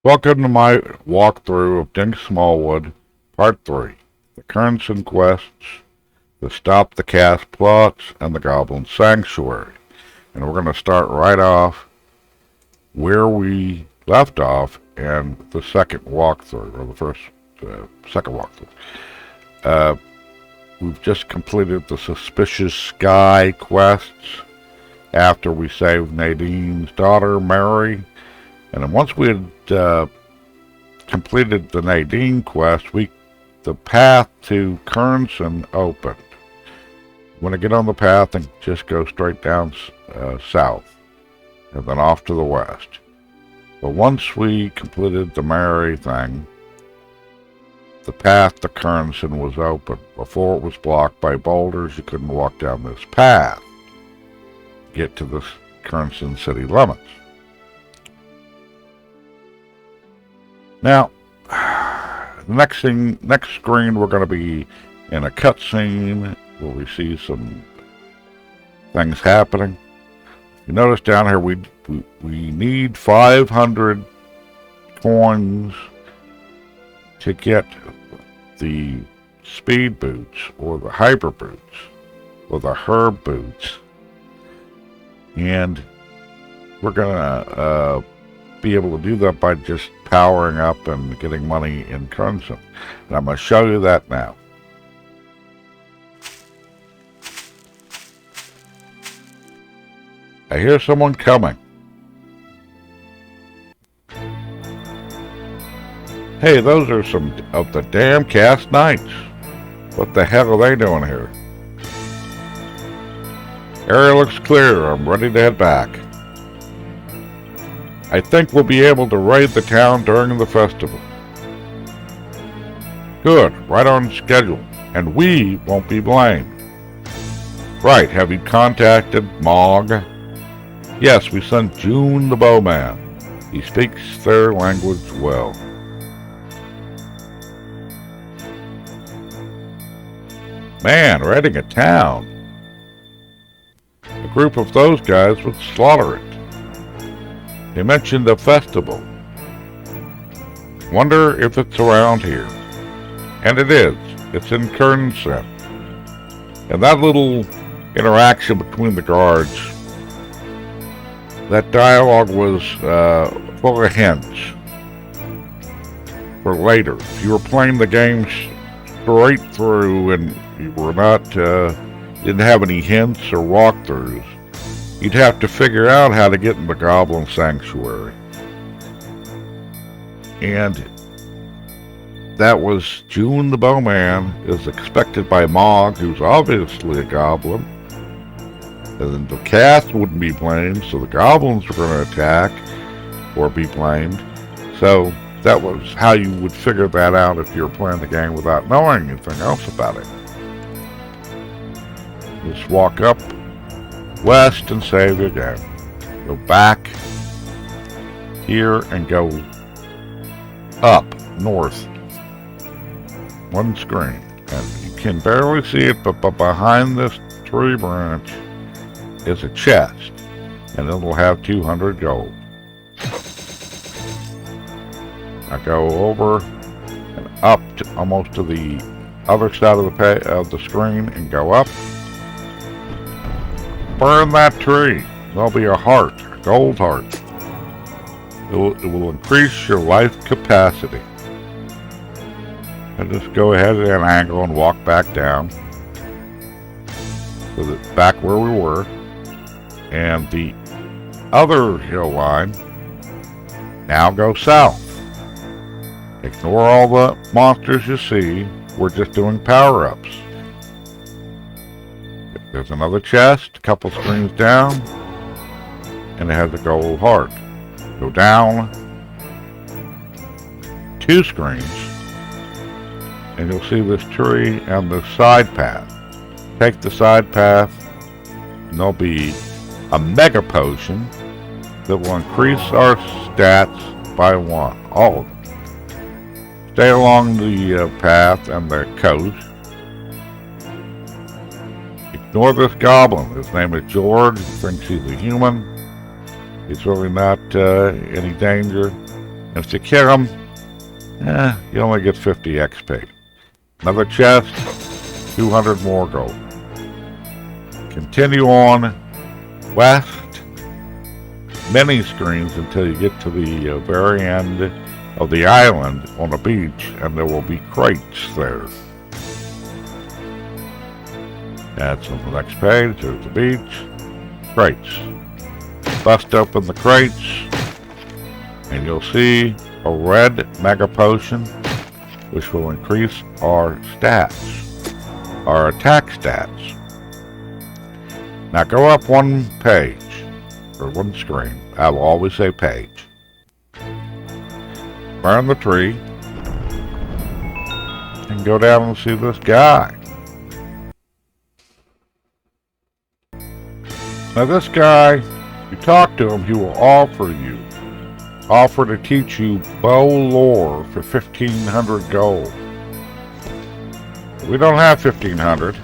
Welcome to my walkthrough of Dink Smallwood, Part 3, the Kernson Quests, the Stop the Cast Plots, and the Goblin Sanctuary. And we're going to start right off where we left off in the second walkthrough, or the second walkthrough. We've just completed the Suspicious Sky quests after we saved Nadine's daughter, Mary. And then once we had completed the Nadine quest, the path to Kernson opened. When I get on the path and just go straight down south, and then off to the west. But once we completed the Mary thing, the path to Kernson was open. Before it was blocked by boulders, you couldn't walk down this path to get to the Kernson city limits. Now, next screen, we're going to be in a cutscene where we see some things happening. You notice down here we need 500 coins to get the speed boots or the hyper boots or the herb boots, and we're gonna be able to do that by just powering up and getting money in Kernson. And I'm going to show you that now. I hear someone coming. Hey, those are some of the damn cast knights. What the hell are they doing here? Area looks clear. I'm ready to head back. I think we'll be able to raid the town during the festival. Good, right on schedule, and we won't be blamed. Right, have you contacted Mog? Yes, we sent June the Bowman. He speaks their language well. Man, raiding a town. A group of those guys would slaughter it. They mentioned a festival. Wonder if it's around here. And it is. It's in Kernson. And that little interaction between the guards, that dialogue was full of hints for later. If you were playing the game straight through and you were not, didn't have any hints or walkthroughs, you'd have to figure out how to get in the Goblin Sanctuary. And that was June the Bowman is expected by Mog, who's obviously a goblin. And then the cast wouldn't be blamed, so the goblins were going to attack or be blamed. So that was how you would figure that out if you were playing the game without knowing anything else about it. Just walk up west and save again. Go back here and go up north. One screen. And you can barely see it, but behind this tree branch is a chest. And it'll have 200 gold. Now go over and up to almost to the other side of the screen and go up. Burn that tree. There'll be a heart, a gold heart. It will increase your life capacity. And just go ahead at an angle and walk back down. So that back where we were. And the other hill line, now go south. Ignore all the monsters you see. We're just doing power-ups. There's another chest, a couple screens down, and it has a gold heart. Go down 2 screens, and you'll see this tree and the side path. Take the side path, and there'll be a mega potion that will increase our stats by 1, all of them. Stay along the path and the coast. Ignore this goblin. His name is George. He thinks he's a human. He's really not any danger. If you kill them, you only get 50 XP. Another chest, 200 more gold. Continue on west, many screens until you get to the very end of the island on the beach, and there will be crates there. That's on the next page. There's the beach. Crates. Bust open the crates, and you'll see a red mega potion, which will increase our stats, our attack stats. Now go up one page, or one screen. I will always say page. Burn the tree, and go down and see this guy. Now this guy, you talk to him, he will offer to teach you bow lore for 1,500 gold. We don't have 1,500.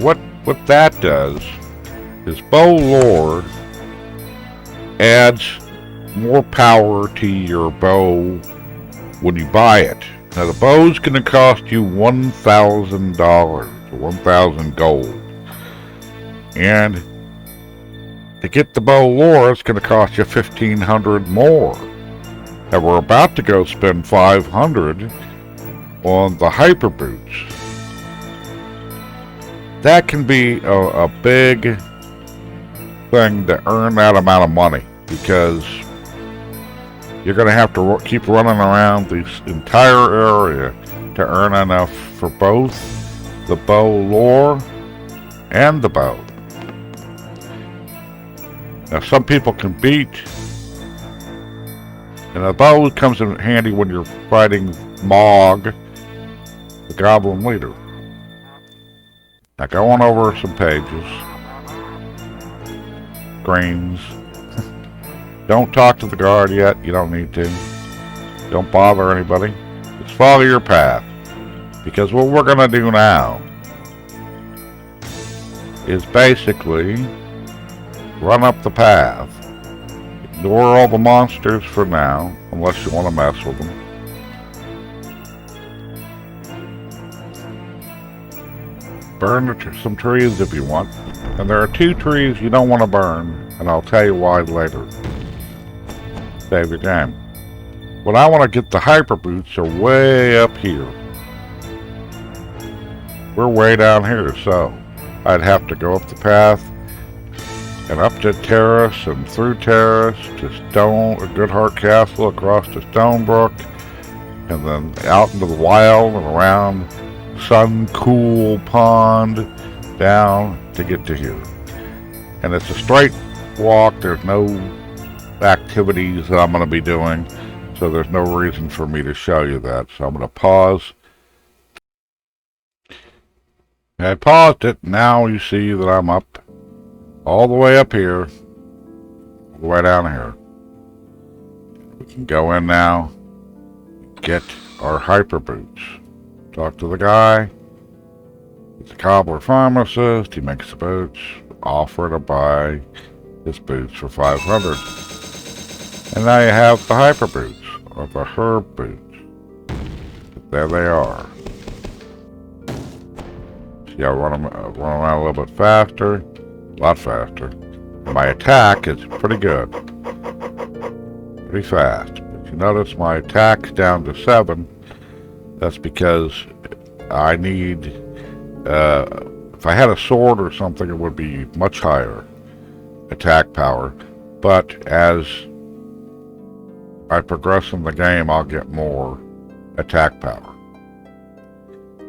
What that does is bow lore adds more power to your bow when you buy it. Now the bow's going to cost you $1,000 or 1,000 gold, and to get the bow lore, it's going to cost you 1,500 more. And we're about to go spend 500 on the hyper boots. That can be a big thing to earn that amount of money, because you're going to have to keep running around this entire area to earn enough for both the bow lore and the bow. Now some people can beat, and the bow comes in handy when you're fighting Mog, the goblin leader. Now go on over some pages. Screens. Don't talk to the guard yet, you don't need to. Don't bother anybody. Just follow your path. Because what we're going to do now is basically run up the path. Ignore all the monsters for now, unless you want to mess with them. Burn some trees if you want. And there are 2 trees you don't want to burn, and I'll tell you why later. Save your game. When I want to get the hyper boots are way up here. We're way down here, so I'd have to go up the path and up to Terrace and through Terrace to Goodhart Castle, across to Stonebrook, and then out into the wild and around Suncool Pond down to get to here. And it's a straight walk. There's no activities that I'm going to be doing, so there's no reason for me to show you that. So I'm going to pause. I paused it. Now you see that I'm up all the way up here, all the way down here. We can go in now, get our hyper boots. Talk to the guy. He's a cobbler pharmacist. He makes the boots. Offer to buy his boots for 500. And now you have the hyper boots, or the herb boots. There they are. See, I run around a little bit faster, a lot faster. And my attack is pretty good, pretty fast. But you notice my attack's down to 7. That's because I need, if I had a sword or something, it would be much higher attack power. But as I progress in the game, I'll get more attack power.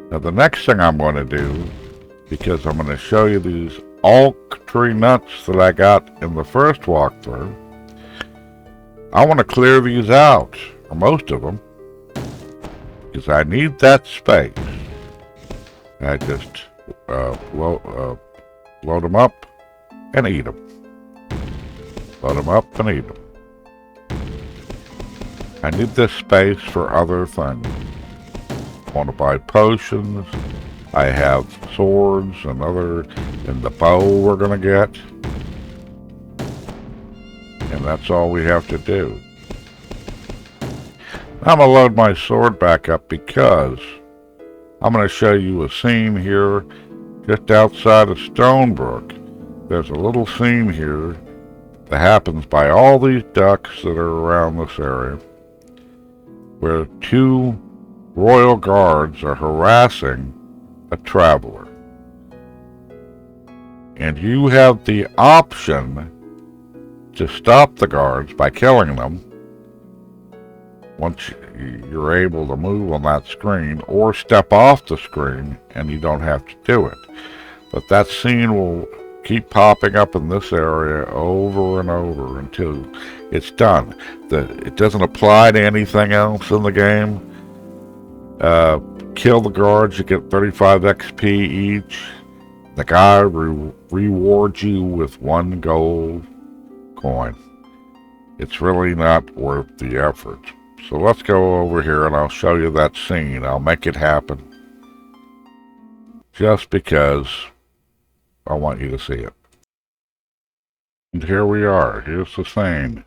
Now the next thing I'm going to do, because I'm going to show you these oak tree nuts that I got in the first walkthrough, I want to clear these out, or most of them, because I need that space. I just load them up and eat them. Load them up and eat them. I need this space for other things. I want to buy potions. I have swords and the bow we're going to get. And that's all we have to do. I'm going to load my sword back up because I'm going to show you a scene here just outside of Stonebrook. There's a little scene here that happens by all these ducks that are around this area where two royal guards are harassing a traveler. And you have the option to stop the guards by killing them once you're able to move on that screen, or step off the screen and you don't have to do it. But that scene will keep popping up in this area over and over until it's done. It doesn't apply to anything else in the game. Kill the guards, you get 35 XP each. The guy rewards you with 1 gold coin. It's really not worth the effort. So let's go over here and I'll show you that scene. I'll make it happen just because I want you to see it. And here we are. Here's the scene.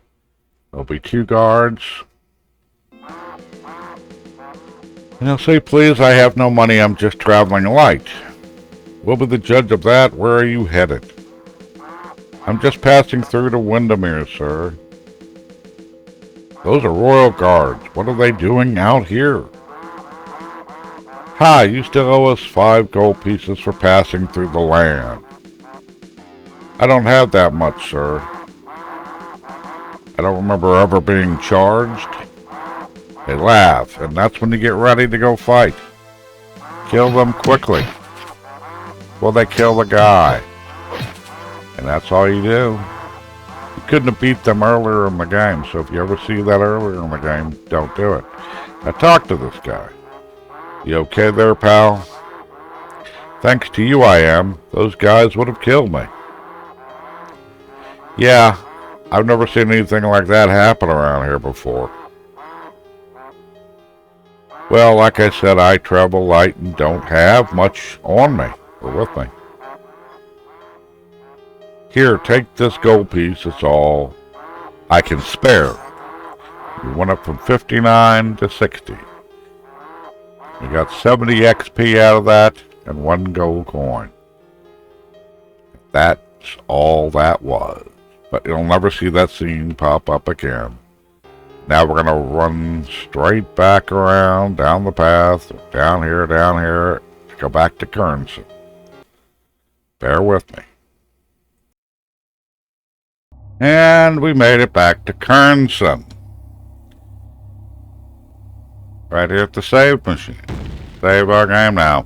There'll be 2 guards. And they'll say, please, I have no money. I'm just traveling light. We'll be the judge of that. Where are you headed? I'm just passing through to Windermere, sir. Those are royal guards. What are they doing out here? Hi, you still owe us 5 gold pieces for passing through the land. I don't have that much, sir. I don't remember ever being charged. They laugh, and that's when you get ready to go fight. Kill them quickly. Well, they kill the guy. And that's all you do. You couldn't have beat them earlier in the game, so if you ever see that earlier in the game, don't do it. Now talk to this guy. You okay there, pal? Thanks to you I am. Those guys would have killed me. Yeah, I've never seen anything like that happen around here before. Well, like I said, I travel light and don't have much on me or with me. Here, take this gold piece. It's all I can spare. We went up from 59 to 60. We got 70 XP out of that and 1 gold coin. That's all that was. But you'll never see that scene pop up again. Now we're going to run straight back around, down the path, down here, to go back to Kernson. Bear with me. And we made it back to Kernson. Right here at the save machine. Save our game now.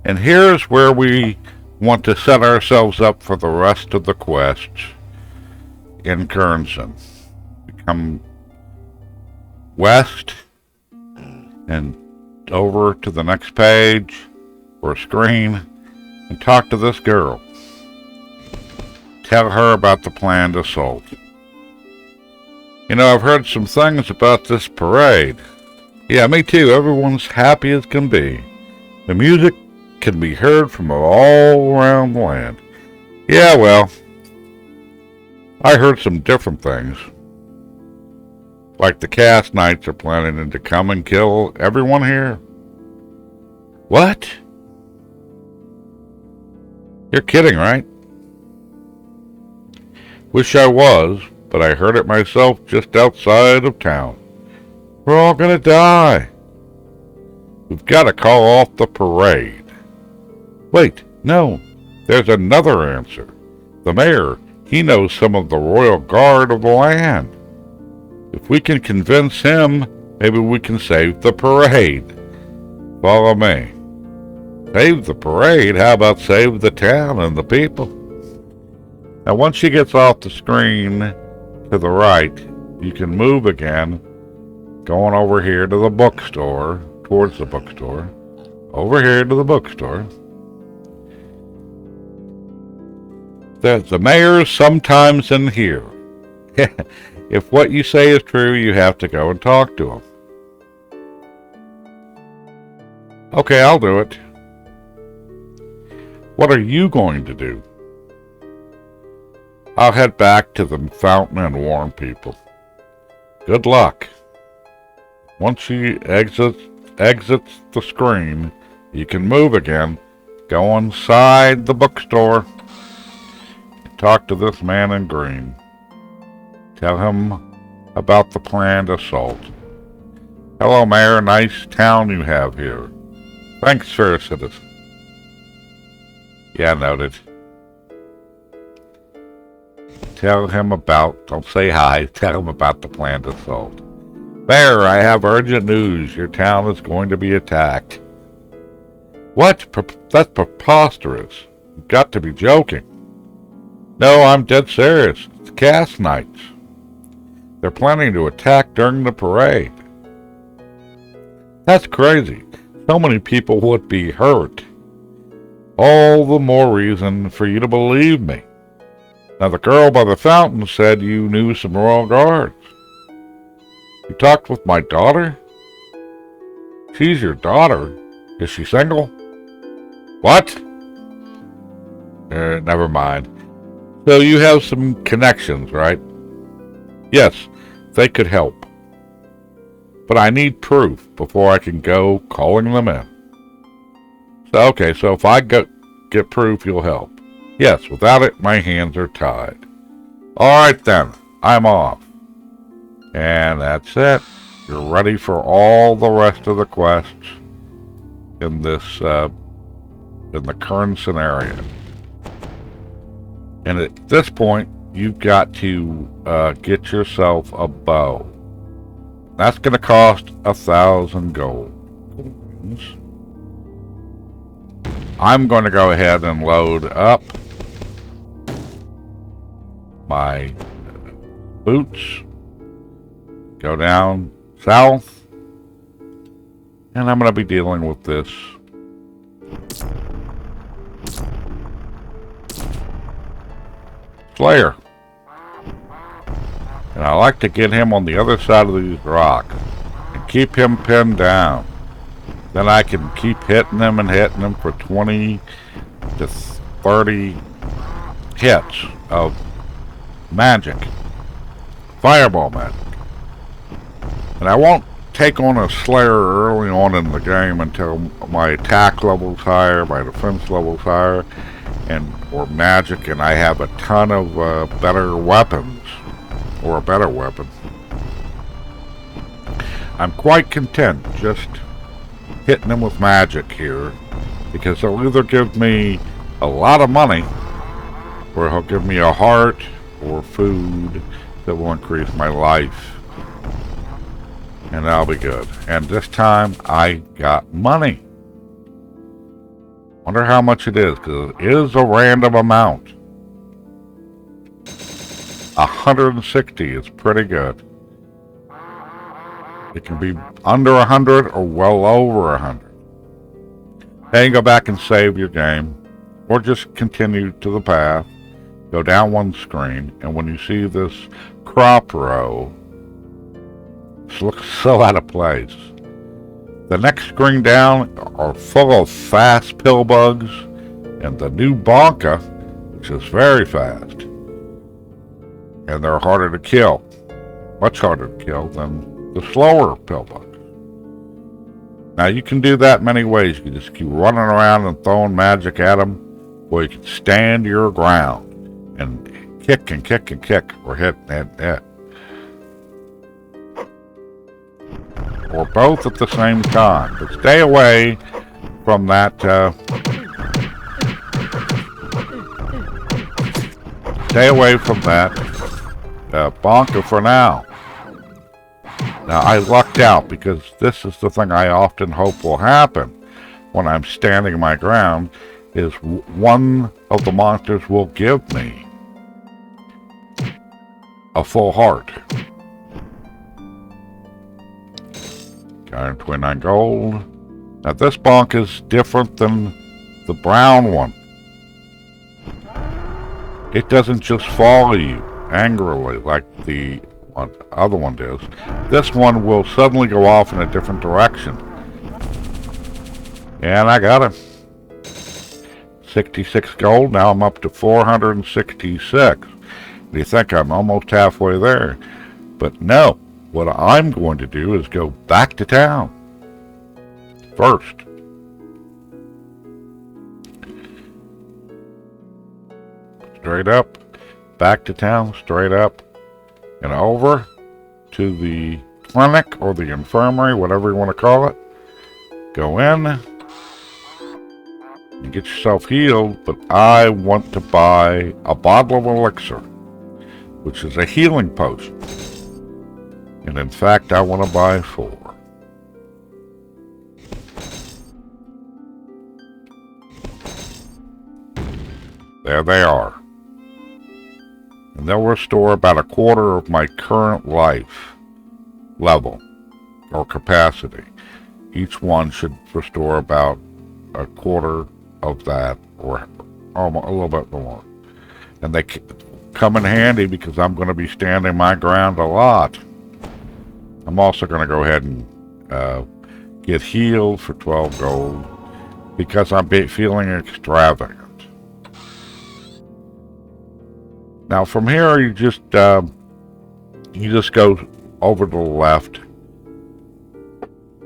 And here's where we want to set ourselves up for the rest of the quests in Kernson. We come west and over to the next page or screen and talk to this girl. Tell her about the planned assault. You know, I've heard some things about this parade. Yeah, me too. Everyone's happy as can be. The music can be heard from all around the land. Yeah, well, I heard some different things. Like the cast knights are planning to come and kill everyone here. What? You're kidding, right? Wish I was, but I heard it myself just outside of town. We're all gonna die. We've got to call off the parade. Wait, no, there's another answer. The mayor, he knows some of the royal guard of the land. If we can convince him, maybe we can save the parade. Follow me. Save the parade? How about save the town and the people? Now, once she gets off the screen to the right, you can move again, going over here to the bookstore, towards the bookstore, over here to the bookstore. The mayor's sometimes in here. If what you say is true, you have to go and talk to him. Okay, I'll do it. What are you going to do? I'll head back to the fountain and warn people. Good luck. Once she exits the screen, you can move again. Go inside the bookstore. Talk to this man in green. Tell him about the planned assault. Hello, Mayor. Nice town you have here. Thanks, fair citizen. Yeah, noted. Tell him about, don't say hi, tell him about the planned assault. Mayor, I have urgent news. Your town is going to be attacked. What? That's preposterous. You've got to be joking. No, I'm dead serious. It's cast nights. They're planning to attack during the parade. That's crazy. So many people would be hurt. All the more reason for you to believe me. Now, the girl by the fountain said you knew some royal guards. You talked with my daughter? She's your daughter. Is she single? What? Never mind. So you have some connections, right? Yes, they could help. But I need proof before I can go calling them in. So if I get proof, you'll help. Yes, without it, my hands are tied. Alright then, I'm off. And that's it. You're ready for all the rest of the quests in this, in the current scenario. And at this point, you've got to get yourself a bow. That's going to cost 1,000 gold coins. I'm going to go ahead and load up my boots. Go down south. And I'm going to be dealing with this. Slayer. And I like to get him on the other side of these rocks and keep him pinned down. Then I can keep hitting him and hitting him for 20 to 30 hits of magic. Fireball magic. And I won't take on a Slayer early on in the game until my attack level's higher, my defense level's higher, or magic, and I have a ton of better weapons. Or a better weapon. I'm quite content just hitting them with magic here, because they'll either give me a lot of money, or he'll give me a heart or food that will increase my life, and that'll be good. And this time I got money. Wonder how much it is, because it is a random amount. 160 is pretty good. It can be under 100 or well over 100. Then go back and save your game, or just continue to the path, go down one screen, and when you see this crop row, this looks so out of place. The next screen down are full of fast pill bugs, and the new Bonka, which is very fast. And they're harder to kill. Much harder to kill than the slower pill bugs. Now you can do that many ways. You can just keep running around and throwing magic at them, or you can stand your ground and kick and kick and kick, or hit and hit. Or both at the same time. But stay away from that, Bonka for now. Now I lucked out, because this is the thing I often hope will happen when I'm standing my ground, is one of the monsters will give me a full heart. 129 gold. Now this bonk is different than the brown one. It doesn't just follow you angrily like the other one does. This one will suddenly go off in a different direction. And I got him. 66 gold. Now I'm up to 466. You think I'm almost halfway there. But no. what I'm going to do is go back to town first. Straight up, back to town, straight up, and over to the clinic or the infirmary, whatever you want to call it. Go in and get yourself healed, but I want to buy a bottle of elixir, which is a healing potion. And in fact, I want to buy 4. There they are. And they'll restore about a quarter of my current life level or capacity. Each one should restore about a quarter of that, or almost a little bit more. And they come in handy because I'm going to be standing my ground a lot. I'm also going to go ahead and get healed for 12 gold because I'm feeling extravagant. Now from here you just go over to the left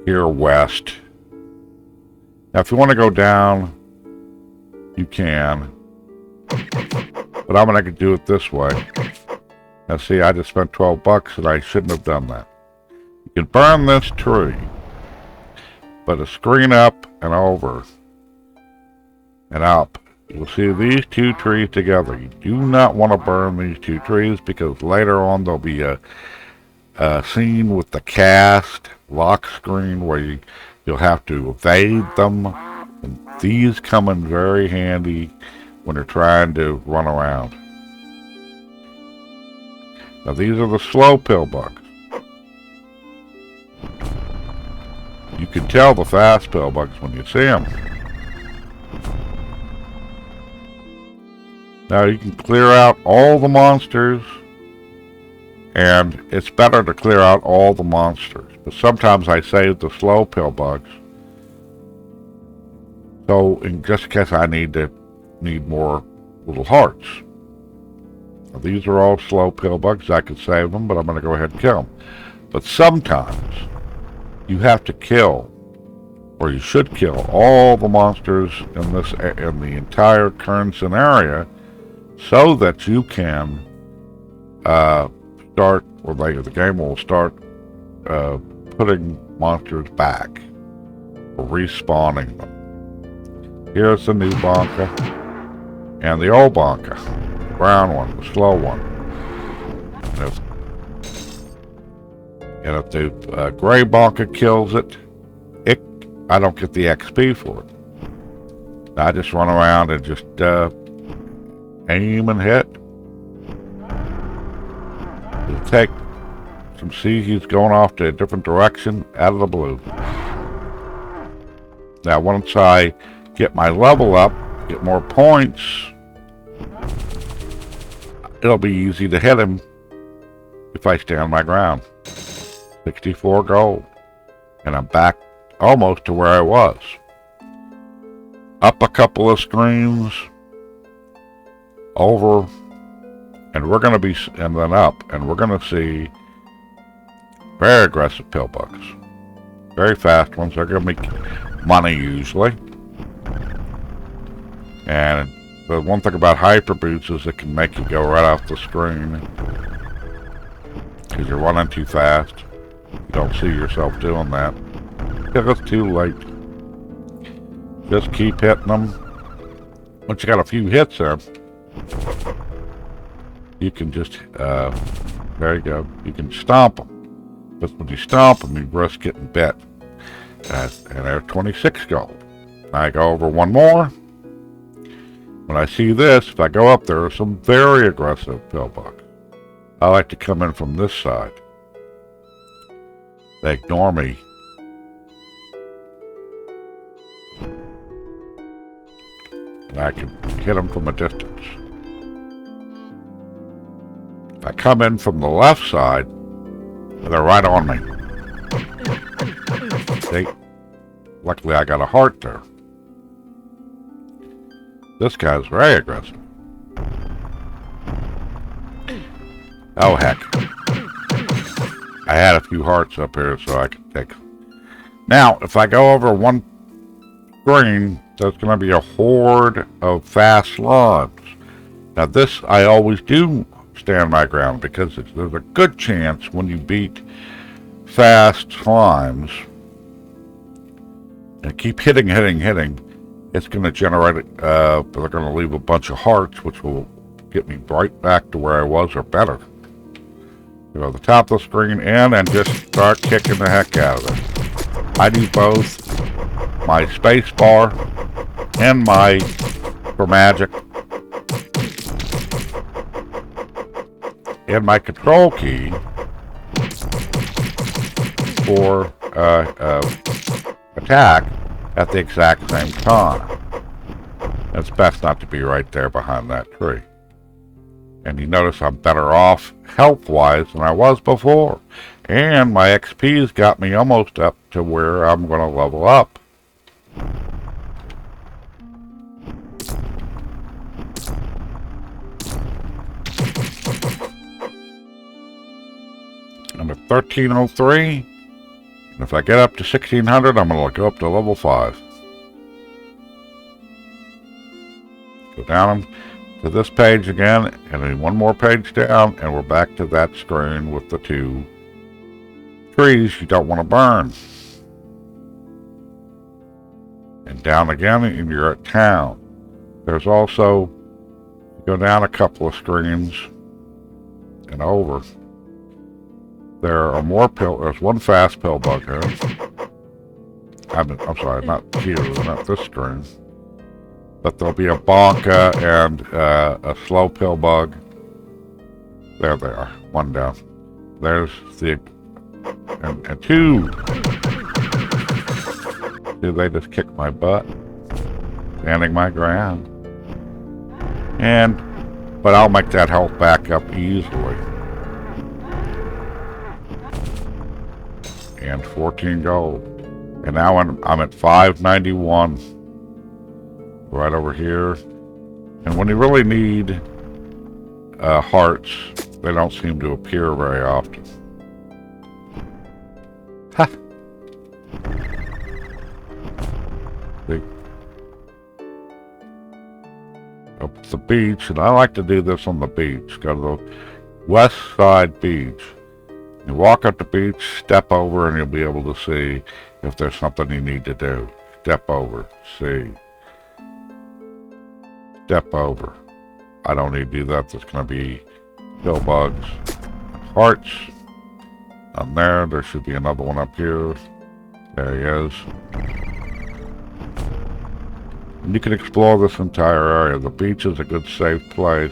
here west. Now if you want to go down, you can, but I'm going to do it this way. Now see, I just spent 12 bucks and I shouldn't have done that. You can burn this tree, but a screen up and over and up, you'll see these 2 trees together. You do not want to burn these 2 trees because later on there'll be a scene with the cast lock screen where you'll have to evade them. And these come in very handy when you're trying to run around. Now these are the slow pillbugs. You can tell the fast pillbugs when you see them. Now you can clear out all the monsters, and it's better to clear out all the monsters. But sometimes I save the slow pillbugs, so just in case I need more little hearts. Now, these are all slow pillbugs. I could save them, but I'm going to go ahead and kill them. But sometimes you have to kill, or you should kill, all the monsters in the entire Kernzen area, so that you can start, or the game will start putting monsters back, or respawning them. Here's the new Bonka, and the old Bonka, the brown one, the slow one. And if the gray Bonka kills it, I don't get the XP for it. I just run around and just aim and hit. It'll take some, see, he's going off to a different direction out of the blue. Now once I get my level up, get more points, it'll be easy to hit him if I stand my ground. 64 gold. And I'm back almost to where I was. Up a couple of screens, over, and we're going to be, and then up, and we're going to see very aggressive pillbugs. Very fast ones. They're going to make money usually. And the one thing about hyper boots is it can make you go right off the screen because you're running too fast. You don't see yourself doing that. It's too late. Just keep hitting them. Once you got a few hits there, you can just, there you go, you can stomp them. But when you stomp them, you risk getting bit. And there's 26 gold. I go over one more. When I see this, if I go up, there are some very aggressive pillbugs. I like to come in from this side. They ignore me. And I can hit them from a distance. If I come in from the left side, they're right on me. See? Luckily I got a heart there. This guy's very aggressive. Oh heck. I had a few hearts up here so I could take. Now, if I go over one screen, there's going to be a horde of fast slimes. Now, this I always do stand my ground because there's a good chance when you beat fast slimes and keep hitting, it's going to generate, they're going to leave a bunch of hearts, which will get me right back to where I was or better. Go to the top of the screen and just start kicking the heck out of it. I do both my space bar and my for magic and my control key for attack at the exact same time. It's best not to be right there behind that tree. And you notice I'm better off health-wise than I was before. And my XP's got me almost up to where I'm going to level up. I'm at 1303. And if I get up to 1600, I'm going to go up to level 5. Go down to this page again, and then one more page down, and we're back to that screen with the 2 trees you don't want to burn. And down again, and you're at town. There's also, go down a couple of screens and over. There are more there's one fast pill bug here. I'm sorry, not here, not this screen. But there'll be a bonka and a slow pill bug. There they are, one down. There's the, and 2. See, they just kicked my butt. Standing my ground. But I'll make that health back up easily. And 14 gold. And now I'm at 591. Right over here. And when you really need hearts, they don't seem to appear very often. Ha! See? Up the beach, and I like to do this on the beach. Go to the west side beach. You walk up the beach, step over, and you'll be able to see if there's something you need to do. Step over, see. Step over. I don't need to do that. There's going to be pill bugs. Hearts. On there. There should be another one up here. There he is. And you can explore this entire area. The beach is a good safe place.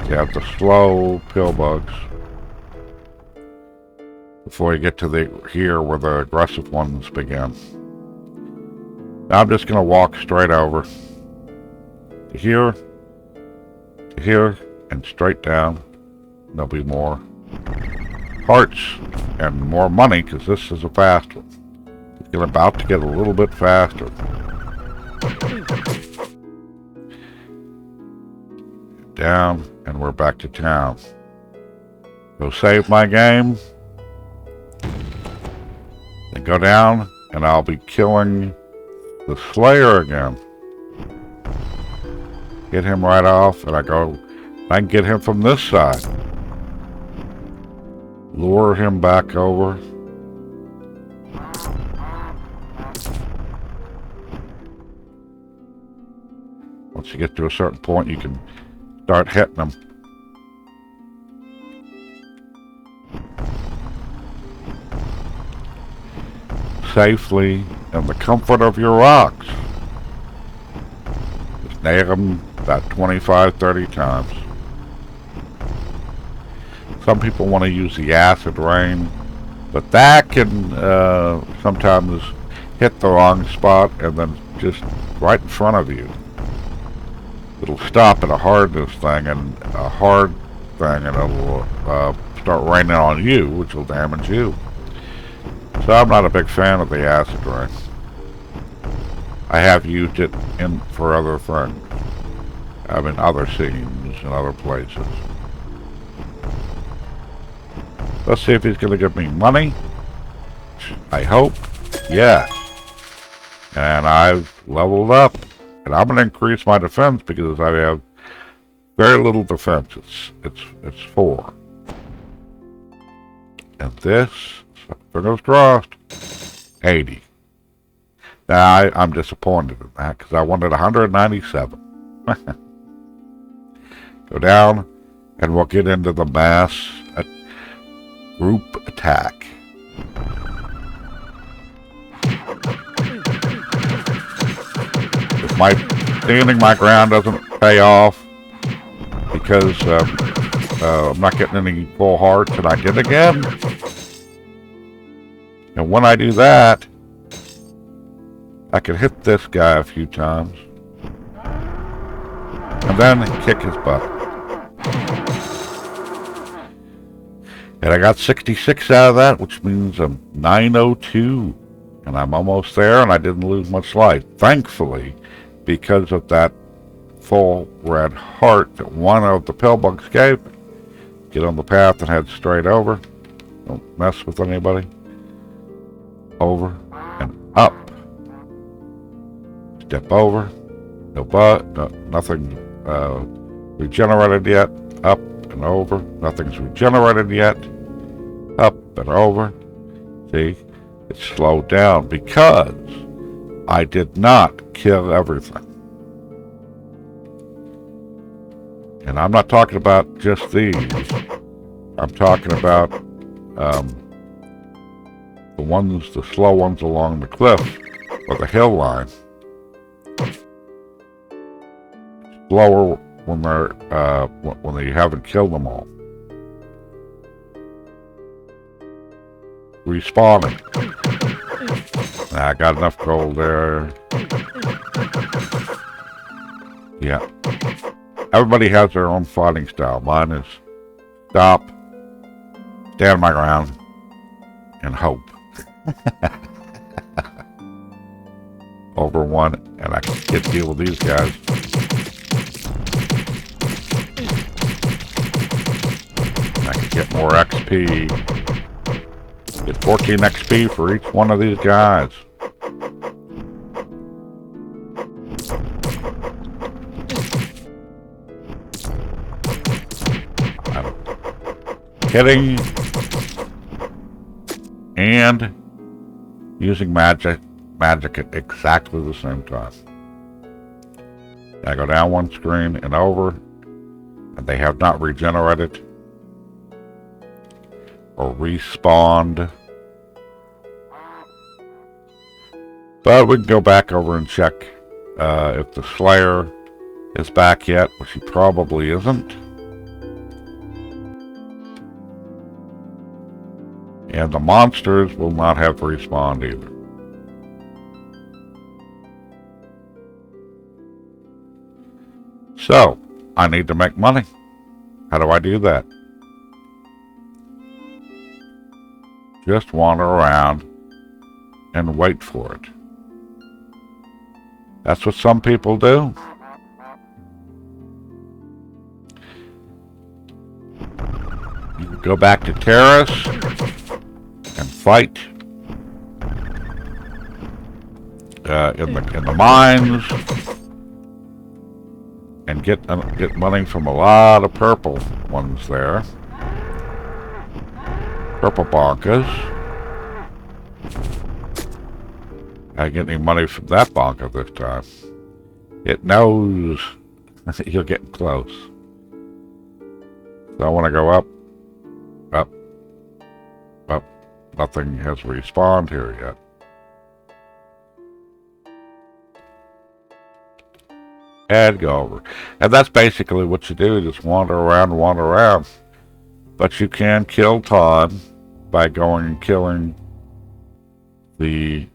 You have the slow pill bugs. Before you get to here where the aggressive ones begin. Now I'm just going to walk straight over. To here, and straight down. There'll be more hearts and more money because this is a fast one. It's about to get a little bit faster. Down, and we're back to town. Go save my game. Then go down, and I'll be killing the Slayer again. Get him right off, and I can get him from this side. Lure him back over. Once you get to a certain point, you can start hitting them. Safely in the comfort of your rocks. Just nail them about 25, 30 times. Some people want to use the acid rain, but that can sometimes hit the wrong spot and then just right in front of you. It'll stop at a hardness thing and a hard thing, and it'll start raining on you, which will damage you. So I'm not a big fan of the acid rain. I have used it for other things. I mean, other scenes and other places. Let's see if he's going to give me money. I hope. Yes. And I've leveled up. And I'm going to increase my defense because I have very little defense. It's 4. And this, fingers crossed, 80. Now, I'm disappointed in that because I wanted 197. Go down, and we'll get into the mass group attack. If my standing my ground doesn't pay off because I'm not getting any full hearts, and I did again. And when I do that, I can hit this guy a few times and then kick his butt. And I got 66 out of that, which means I'm 902. And I'm almost there, and I didn't lose much life. Thankfully, because of that full red heart that one of the pillbugs gave me. Get on the path and head straight over. Don't mess with anybody. Over and up. Step over. Nothing regenerated yet. Up and over. Nothing's regenerated yet. Up and over. See, it slowed down because I did not kill everything. And I'm not talking about just these. I'm talking about the slow ones along the cliff or the hill line. Slower when you haven't killed them all. Respawning. I got enough gold there. Yeah. Everybody has their own fighting style. Mine is stop, stand my ground, and hope. Over one, and I can get to deal with these guys. I can get more XP. Get 14 XP for each one of these guys. Hitting and using magic at exactly the same time. I go down one screen and over, and they have not regenerated or respawned. But we can go back over and check if the Slayer is back yet, which he probably isn't. And the monsters will not have respawned either. So, I need to make money. How do I do that? Just wander around and wait for it. That's what some people do. You can go back to Terrace and fight in the mines and get money from a lot of purple ones there. Purple bonkas. I didn't get any money from that bonka this time. It knows you're getting close. So I want to go up, up, up. Nothing has respawned here yet. And go over. And that's basically what you do. Just wander around. But you can kill Todd by going and killing the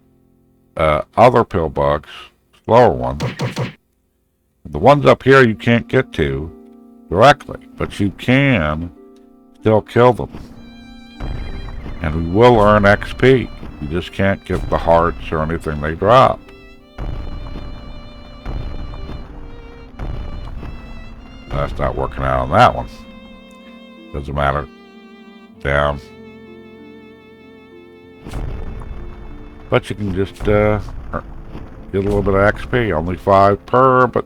other pillbugs, slower ones. The ones up here you can't get to directly, but you can still kill them. And we will earn XP. You just can't get the hearts or anything they drop. That's not working out on that one. Doesn't matter. Down, But you can just get a little bit of XP. Only 5 per, but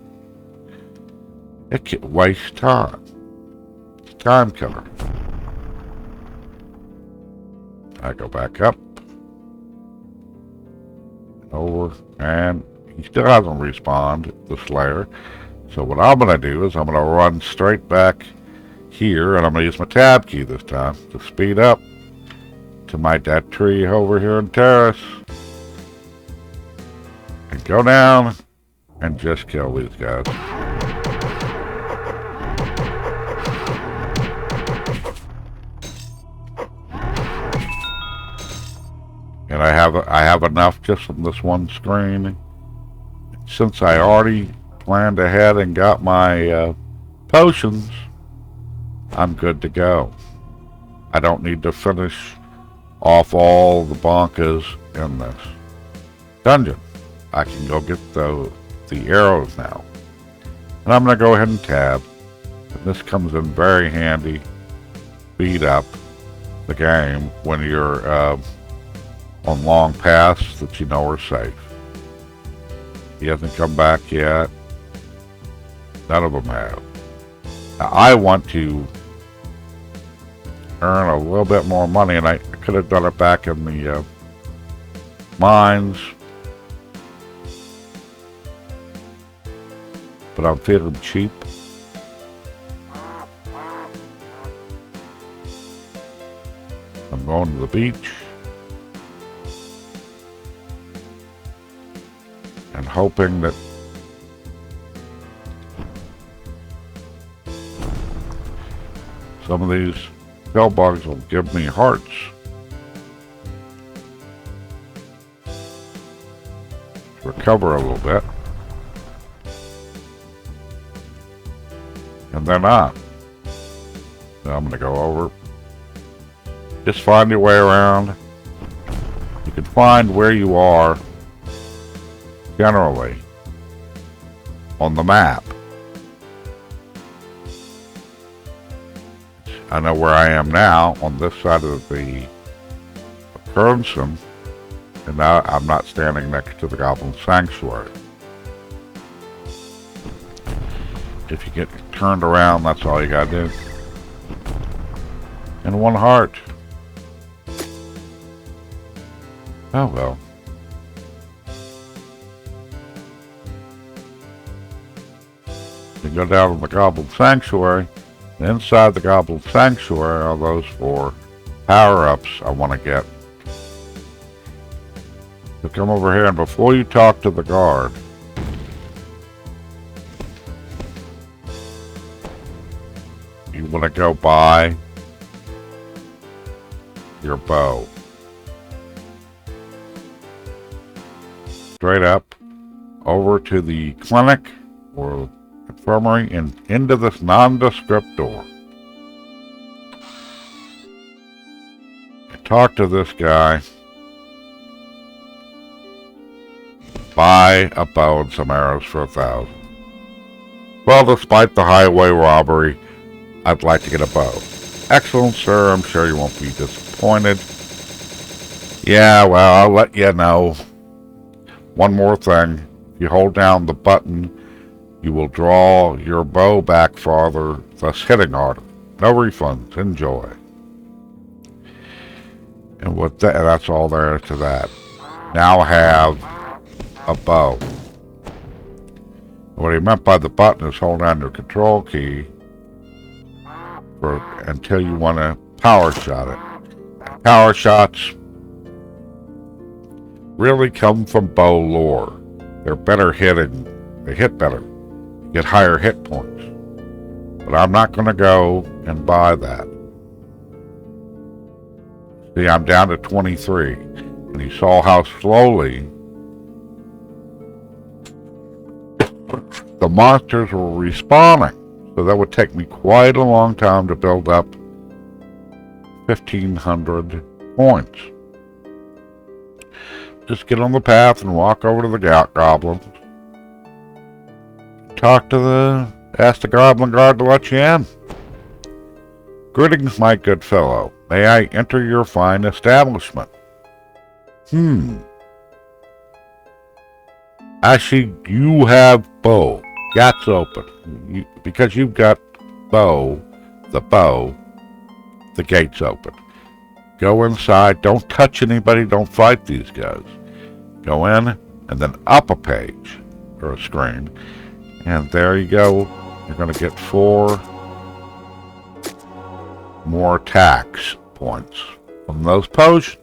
it can waste time. It's a time killer. I go back up. Over. And he still hasn't respawned, the Slayer. So what I'm going to do is I'm going to run straight back here, and I'm going to use my tab key this time to speed up to my dead tree over here in Terrace. And go down and just kill these guys. And I have enough just from this one screen. Since I already planned ahead and got my potions, I'm good to go. I don't need to finish off all the bonkers in this dungeon. I can go get the arrows now. And I'm going to go ahead and tab. And this comes in very handy. Speed up the game when you're on long paths that you know are safe. He hasn't come back yet. None of them have. Now, I want to earn a little bit more money, and I could have done it back in the mines, but I'm feeling cheap. I'm going to the beach and hoping that some of these bell bugs will give me hearts. Recover a little bit. And they're not. So I'm going to go over. Just find your way around. You can find where you are generally on the map. I know where I am now on this side of the Crimson, and now I'm not standing next to the Goblin Sanctuary. If you get turned around, that's all you gotta do. And 1 heart. Oh well. You go down to the Goblin Sanctuary. Inside the Goblin Sanctuary are those 4 power-ups I want to get. So come over here, and before you talk to the guard, you want to go buy your bow. Straight up over to the clinic or infirmary and into this nondescript door. Talk to this guy. Buy a bow and some arrows for 1,000. Well, despite the highway robbery, I'd like to get a bow. Excellent, sir. I'm sure you won't be disappointed. Yeah, well, I'll let you know. One more thing. If you hold down the button, you will draw your bow back farther, thus hitting harder. No refunds. Enjoy. And with that, that's all there is to that. Now I have a bow. What he meant by the button is hold down your control key until you want to power shot it. Power shots really come from bow lore. They're better hitting. They hit better. Get higher hit points. But I'm not going to go and buy that. See, I'm down to 23. And you saw how slowly the monsters were respawning. So that would take me quite a long time to build up 1,500 points. Just get on the path and walk over to the goblins. Ask the goblin guard to let you in. Greetings, my good fellow. May I enter your fine establishment? Actually, you have bow. Gates open. Because you've got bow, the gate's open. Go inside. Don't touch anybody. Don't fight these guys. Go in and then up a page or a screen. And there you go. You're going to get 4 more tax points from those potions.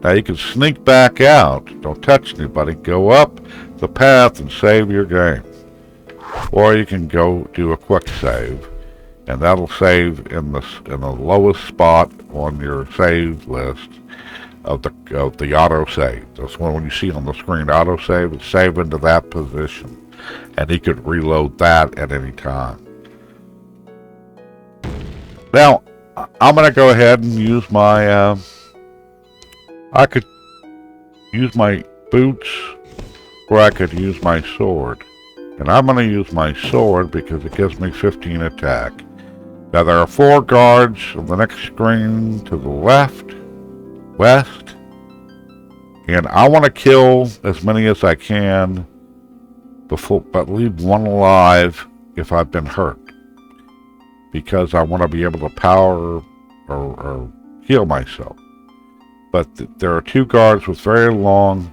Now you can sneak back out. Don't touch anybody. Go up the path and save your game. Or you can go do a quick save, and that'll save in the lowest spot on your save list of the auto save. That's when you see on the screen auto save, it's save into that position, and you could reload that at any time. Now I'm gonna go ahead and use my I could use my boots, or I could use my sword. And I'm going to use my sword because it gives me 15 attack. Now there are 4 guards on the next screen to the left, west. And I want to kill as many as I can, but leave 1 alive if I've been hurt. Because I want to be able to power or heal myself. But there are 2 guards with very long...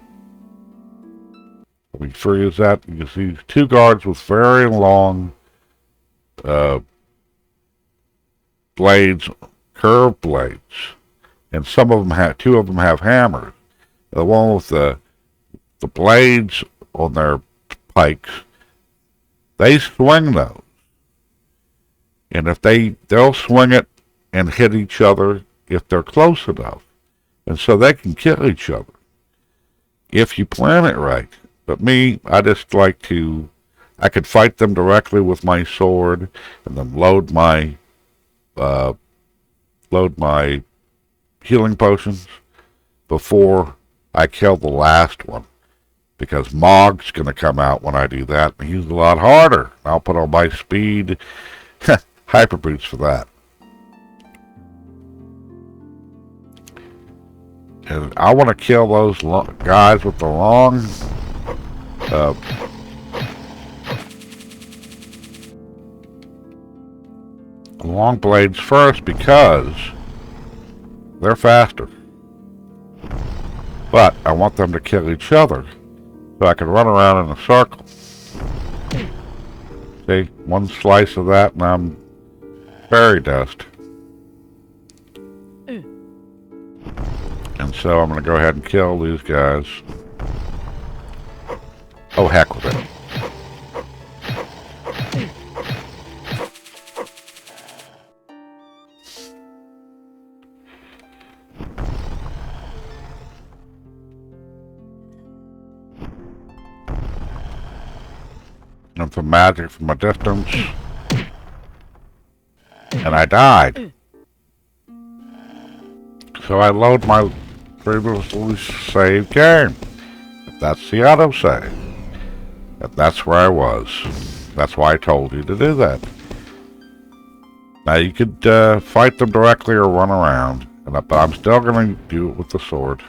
Let me freeze that. You can see 2 guards with very long blades, curved blades. And 2 of them have hammers. The one with the blades on their pikes, they swing those. And if they'll swing it and hit each other if they're close enough. And so they can kill each other if you plan it right. But me, I just like to... I could fight them directly with my sword and then load my healing potions before I kill the last one. Because Mog's going to come out when I do that, and he's a lot harder. I'll put on my speed hyper boots for that. And I want to kill those guys with the long blades first because they're faster. But I want them to kill each other so I can run around in a circle. See, 1 slice of that and I'm fairy dust. And so I'm going to go ahead and kill these guys. Oh, heck with it. And some magic from a distance. And I died. So I load my previously saved game. That's the autosave. And that's where I was. That's why I told you to do that. Now you could fight them directly or run around. But I'm still going to do it with the sword.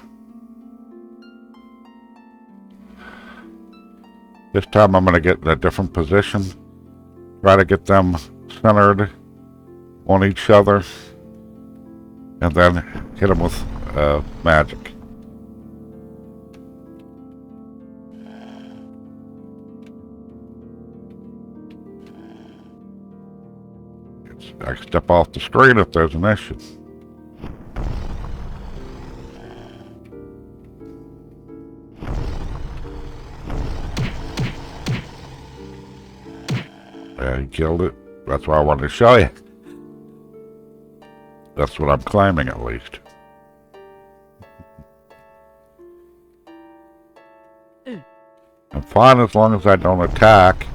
This time I'm going to get in a different position. Try to get them centered on each other. And then hit them with magic. I step off the screen if there's an issue. Yeah, he killed it. That's why I wanted to show you. That's what I'm claiming, at least. I'm fine as long as I don't attack.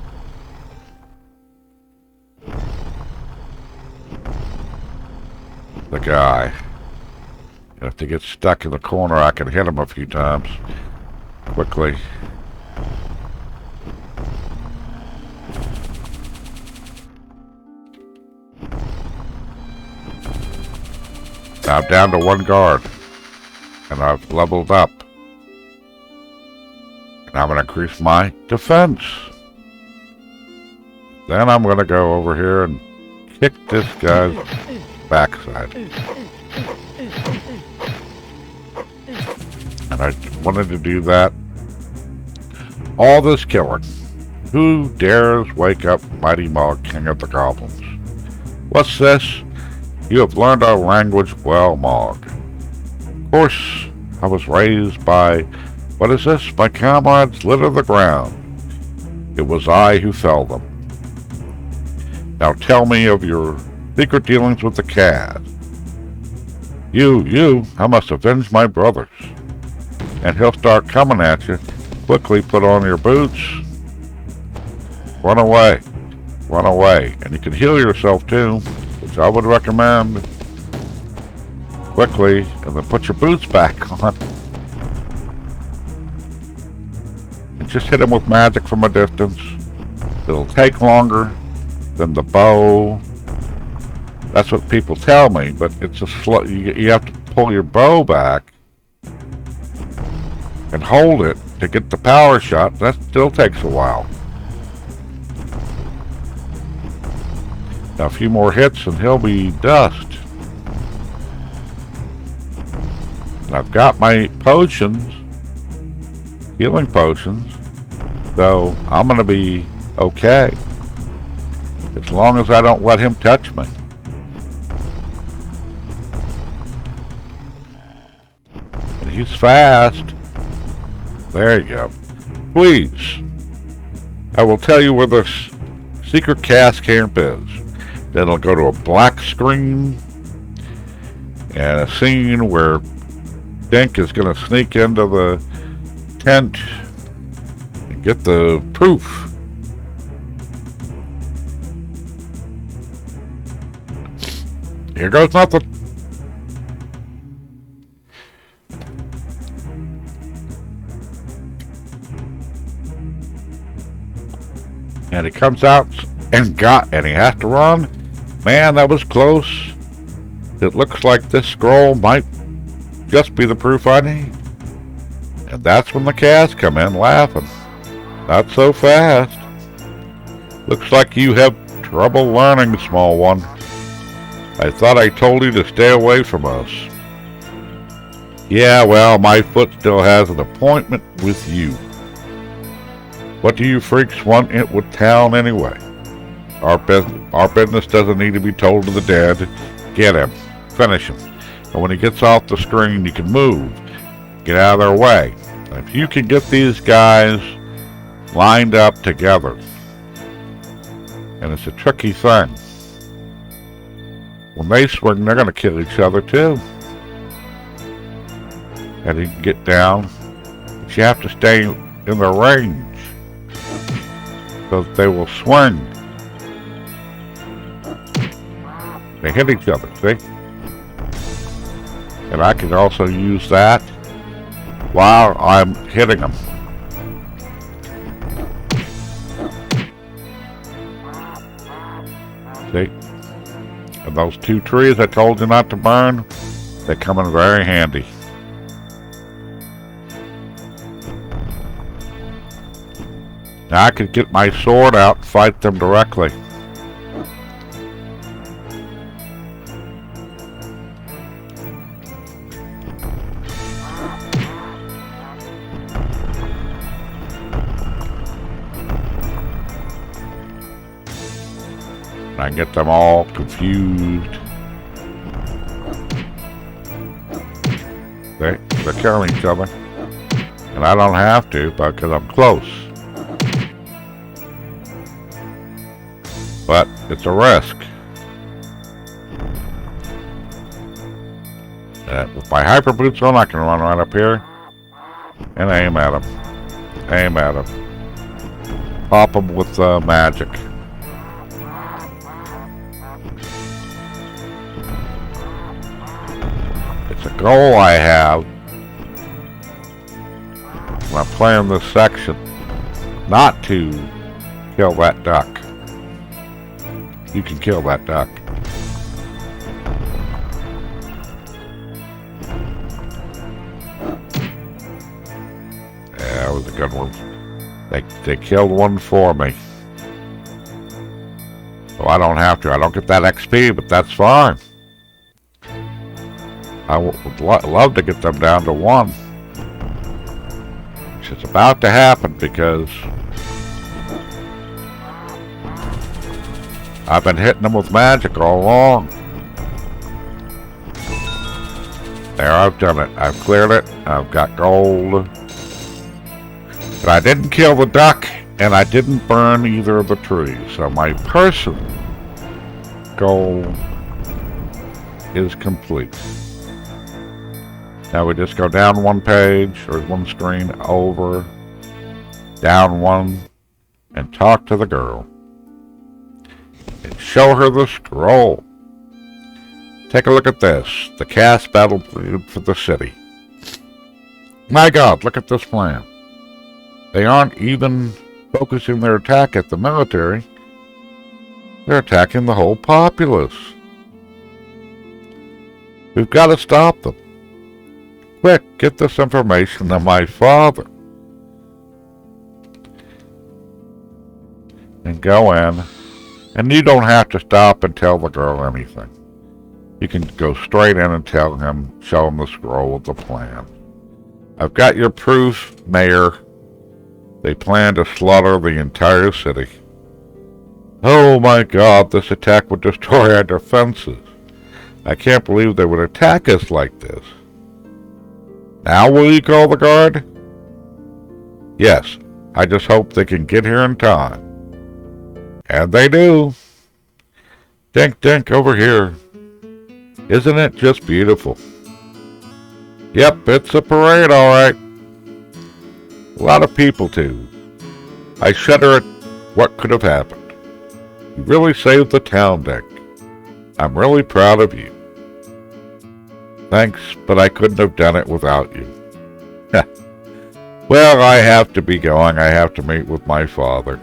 The guy. If they get stuck in the corner, I can hit him a few times. Quickly. Now I'm down to 1 guard. And I've leveled up. And I'm going to increase my defense. Then I'm going to go over here and kick this guy's backside. And I wanted to do that. All this killing. Who dares wake up Mighty Mog, King of the Goblins? What's this? You have learned our language well, Mog. Of course, I was raised by, what is this? My comrades litter the ground. It was I who fell them. Now tell me of your secret dealings with the Cad. I must avenge my brothers. And he'll start coming at you. Quickly put on your boots. Run away. Run away. And you can heal yourself too, which I would recommend. Quickly, and then put your boots back on. And just hit him with magic from a distance. It'll take longer than the bow. That's what people tell me, but it's a slow. You have to pull your bow back and hold it to get the power shot. That still takes a while. Now a few more hits and he'll be dust. And I've got my potions, healing potions, so I'm gonna be okay. As long as I don't let him touch me. And he's fast. There you go. Please, I will tell you where the secret cast camp is. Then it'll go to a black screen and a scene where Dink is going to sneak into the tent and get the proof. Here goes nothing. And he comes out and he has to run. Man, that was close. It looks like this scroll might just be the proof I need. And that's when the cats come in laughing. Not so fast. Looks like you have trouble learning, small one. I thought I told you to stay away from us. Yeah, well, my foot still has an appointment with you. What do you freaks want it with town anyway? Our business doesn't need to be told to the dead. Get him. Finish him. And when he gets off the screen, you can move. Get out of their way. And if you can get these guys lined up together, and it's a tricky thing. When they swing, they're going to kill each other too. And you can get down. But you have to stay in their range so that they will swing. They hit each other, see? And I can also use that while I'm hitting them. See? And those two trees I told you not to burn, they come in very handy. Now I could get my sword out and fight them directly. I get them all confused. They're killing each other. And I don't have to because I'm close. But it's a risk. With my hyper boots on, I can run right up here and aim at them. Aim at them. Pop them with magic. It's a goal I have when I'm playing this section, not to kill that duck. You can kill that duck. good ones. They killed one for me. So I don't have to. I don't get that XP, but that's fine. I would love to get them down to 1. Which is about to happen because I've been hitting them with magic all along. There, I've done it. I've cleared it. I've got gold. But I didn't kill the duck, and I didn't burn either of the trees. So my personal goal is complete. Now we just go down 1 page, or 1 screen, over, down 1, and talk to the girl. And show her the scroll. Take a look at this. The cast battle for the city. My God, look at this plan. They aren't even focusing their attack at the military. They're attacking the whole populace. We've got to stop them. Quick, get this information to my father. And go in. And you don't have to stop and tell the girl anything. You can go straight in and tell him, show him the scroll with the plan. I've got your proof, Mayor. They plan to slaughter the entire city. Oh my God, this attack would destroy our defenses. I can't believe they would attack us like this. Now will you call the guard? Yes, I just hope they can get here in time. And they do. Dink, dink, over here. Isn't it just beautiful? Yep, it's a parade, all right. A lot of people, too. I shudder at what could have happened. You really saved the town, Dick. I'm really proud of you. Thanks, but I couldn't have done it without you. Well, I have to be going. I have to meet with my father.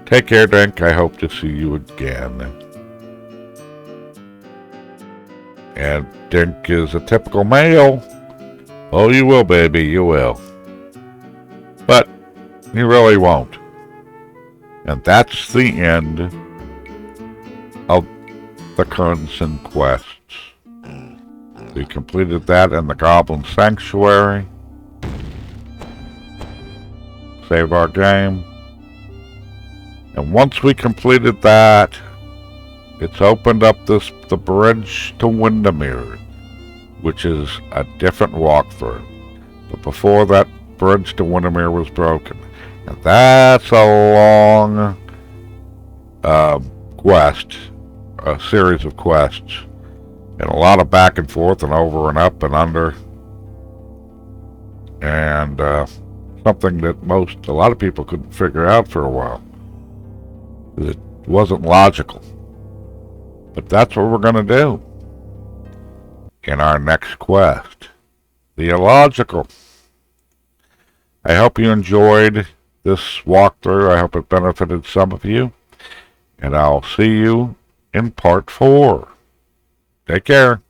Take care, Dink. I hope to see you again. And Dink is a typical male. Oh, you will, baby, you will. But you really won't. And that's the end of the Crimson Quests. We completed that in the Goblin Sanctuary. Save our game. And once we completed that, it's opened up the bridge to Windermere, which is a different walkthrough. But before that bridge to Windermere was broken. And that's a long quest, a series of quests. And a lot of back and forth and over and up and under. And something that a lot of people couldn't figure out for a while. It wasn't logical. But that's what we're going to do in our next quest. The illogical. I hope you enjoyed this walkthrough. I hope it benefited some of you. And I'll see you in part 4. Take care.